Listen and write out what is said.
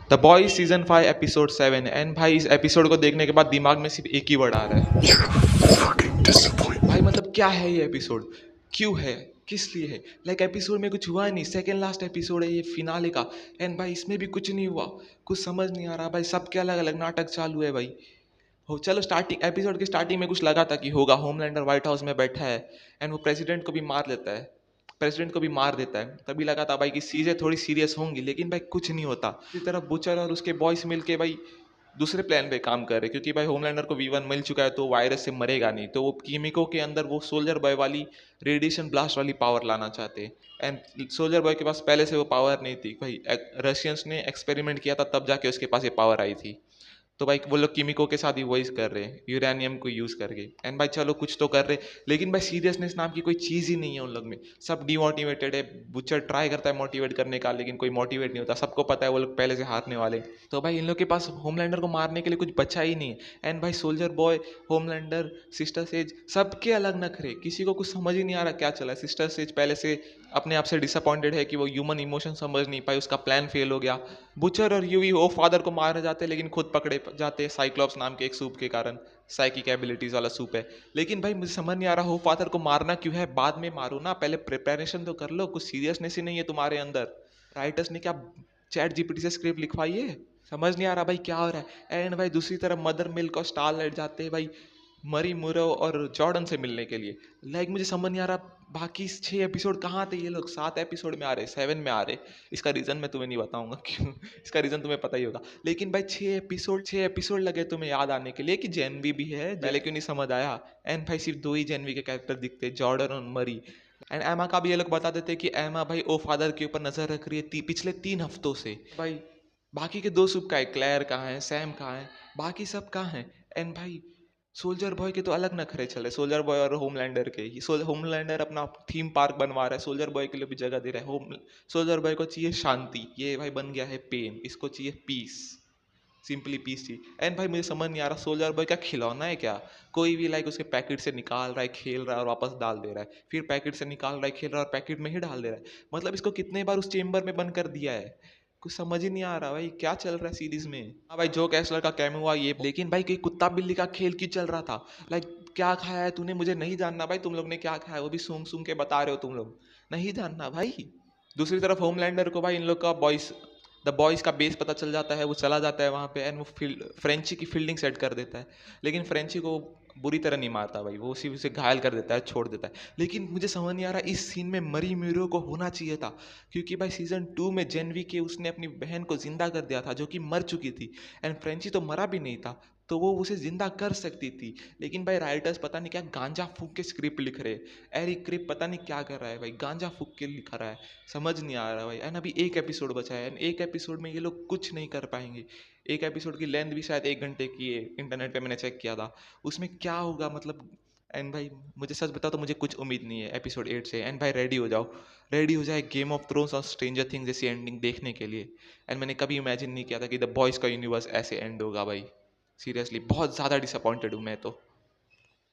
The boys season 5 episode 7। And भाई इस episode को देखने के बाद दिमाग में सिर्फ एक ही वर्ड आ रहा है, भाई मतलब क्या है ये एपिसोड, क्यों है, किस लिए है। लाइक एपिसोड में कुछ हुआ नहीं, सेकंड लास्ट एपिसोड है ये फिनाले का। एंड भाई इसमें भी कुछ नहीं हुआ, कुछ समझ नहीं आ रहा भाई, सबके अलग अलग नाटक चालू है भाई। हो चलो, स्टार्टिंग एपिसोड की स्टार्टिंग में कुछ लगा था कि होगा, होमलैंडर व्हाइट हाउस में बैठा है एंड वो प्रेसिडेंट को भी मार लेता है, प्रेसिडेंट को भी मार देता है। तभी लगा था भाई कि चीज़ें थोड़ी सीरियस होंगी, लेकिन भाई कुछ नहीं होता। इसी तरह बुचर और उसके बॉयज मिलके भाई दूसरे प्लान पे काम कर रहे, क्योंकि भाई होमलैंडर को V1 मिल चुका है तो वायरस से मरेगा नहीं, तो वो कीमिको के अंदर वो सोल्जर बॉय वाली रेडिएशन ब्लास्ट वाली पावर लाना चाहते हैं। एंड सोल्जर बॉय के पास पहले से वो पावर नहीं थी भाई, रशियंस ने एक्सपेरिमेंट किया था तब जाके उसके पास ये पावर आई थी। तो भाई वो लोग कीमिको के साथ ही वही कर रहे हैं, यूरेनियम को यूज़ करके। एंड भाई चलो कुछ तो कर रहे, लेकिन भाई सीरियसनेस नाम की कोई चीज़ ही नहीं है उन लोग में, सब डिमोटिवेटेड है। बुचर ट्राई करता है मोटिवेट करने का, लेकिन कोई मोटिवेट नहीं होता, सबको पता है वो लोग पहले से हारने वाले। तो भाई इन लोग के पास होमलैंडर को मारने के लिए कुछ बचा ही नहीं है। एंड भाई soldier boy, Homelander, sister says, सबके अलग नखरे, किसी को कुछ समझ ही नहीं आ रहा क्या चला है। सिस्टर सेज पहले से अपने आप से डिसअपॉइंटेड है कि वो ह्यूमन इमोशन समझ नहीं पाई, उसका प्लान फेल हो गया। बुचर और यूवी वो फादर को मारने जाते हैं, लेकिन खुद पकड़े जाते हैं साइक्लॉप्स नाम के एक सूप के कारण। साइकिक एबिलिटीज वाला सूप है। लेकिन भाई मुझे समझ नहीं आ रहा हो फादर को मारना क्यों है, बाद में मारो ना, पहले प्रिपरेशन तो कर लो, कुछ सीरियसनेस ही नहीं है तुम्हारे अंदर। राइटर्स ने क्या चैट जीपीटी से स्क्रिप्ट लिखवाई है, समझ नहीं आ रहा भाई क्या हो रहा है। एंड भाई दूसरी तरफ मदर मिल्क और स्टारलाइट जाते हैं भाई मरी मुरो और जॉर्डन से मिलने के लिए। लाइक मुझे समझ नहीं आ रहा बाकी 6 एपिसोड कहाँ थे, ये लोग 7 एपिसोड में आ रहे, 7 में आ रहे। इसका रीज़न मैं तुम्हें नहीं बताऊंगा क्यों, इसका रीज़न तुम्हें पता ही होगा। लेकिन भाई 6 एपिसोड लगे तुम्हें याद आने के लिए कि जेनवी भी है, पहले क्यों नहीं समझ आया। एंड भाई सिर्फ 2 ही जेनवी के कैरेक्टर दिखते, जॉर्डन और मरी। एंड एमा का भी ये लोग बता देते कि एमा भाई ओ फादर के ऊपर नजर रख रही है पिछले 3 हफ्तों से भाई। बाकी के 2 सूप का है, क्लेयर कहाँ है, सैम कहाँ है, बाकी सब कहाँ है। एंड भाई सोल्जर बॉय के तो अलग नखरे चले, सोल्जर बॉय और होमलैंडर के ही। होमलैंडर अपना थीम पार्क बनवा रहा है, सोल्जर बॉय के लिए भी जगह दे रहा है। होम सोल्जर बॉय को चाहिए शांति, ये भाई बन गया है पेन, इसको चाहिए पीस, सिंपली पीस चाहिए। एंड भाई मुझे समझ नहीं आ रहा सोल्जर बॉय का खिलौना है क्या, कोई भी लाइक उसके पैकेट से निकाल रहा है, खेल रहा है और वापस डाल दे रहा है, फिर पैकेट से निकाल रहा है, खेल रहा है और पैकेट में ही डाल दे रहा है। मतलब इसको कितने बार उस चेम्बर में बंद कर दिया है, कुछ समझ ही नहीं आ रहा भाई क्या चल रहा है सीरीज में। हाँ भाई जो कैसलर का कैम हुआ ये, लेकिन भाई कोई कुत्ता बिल्ली का खेल क्यों चल रहा था। लाइक क्या खाया है तूने, मुझे नहीं जानना भाई, तुम लोग ने क्या खाया है वो भी सूंघ सूंघ के बता रहे हो तुम लोग, नहीं जानना भाई। दूसरी तरफ होमलैंडर को भाई इन लोग का बॉयज, द बॉयज़ का बेस पता चल जाता है, वो चला जाता है वहाँ पे एंड वो फ्रेंची की फील्डिंग सेट कर देता है। लेकिन फ्रेंची को बुरी तरह नहीं मारता भाई, वो उसी उसे घायल कर देता है, छोड़ देता है। लेकिन मुझे समझ नहीं आ रहा इस सीन में मरी म्यूरो को होना चाहिए था, क्योंकि भाई सीजन 2 में जेनवी के उसने अपनी बहन को जिंदा कर दिया था जो कि मर चुकी थी। एंड फ्रेंची तो मरा भी नहीं था, तो वो उसे जिंदा कर सकती थी। लेकिन भाई राइटर्स पता नहीं क्या गांजा फूक के स्क्रिप्ट लिख रहे हैं, एरिक क्रिप पता नहीं क्या कर रहा है भाई, गांजा फूक के लिखा रहा है, समझ नहीं आ रहा भाई। एंड अभी 1 एपिसोड बचा है एंड 1 एपिसोड में ये लोग कुछ नहीं कर पाएंगे। 1 एपिसोड की लेंथ भी शायद 1 घंटे की है, इंटरनेट पे मैंने चेक किया था, उसमें क्या होगा मतलब। एंड भाई मुझे सच बताओ तो मुझे कुछ उम्मीद नहीं है एपिसोड 8 से। एंड भाई रेडी हो जाओ, रेडी हो जाए गेम ऑफ थ्रोन्स और स्ट्रेंजर थिंग्स जैसी एंडिंग देखने के लिए। एंड मैंने कभी इमेजिन नहीं किया था कि द बॉयज़ का यूनिवर्स ऐसे एंड होगा भाई, सीरियसली बहुत ज़्यादा डिसअपॉइंटेड हूँ मैं तो।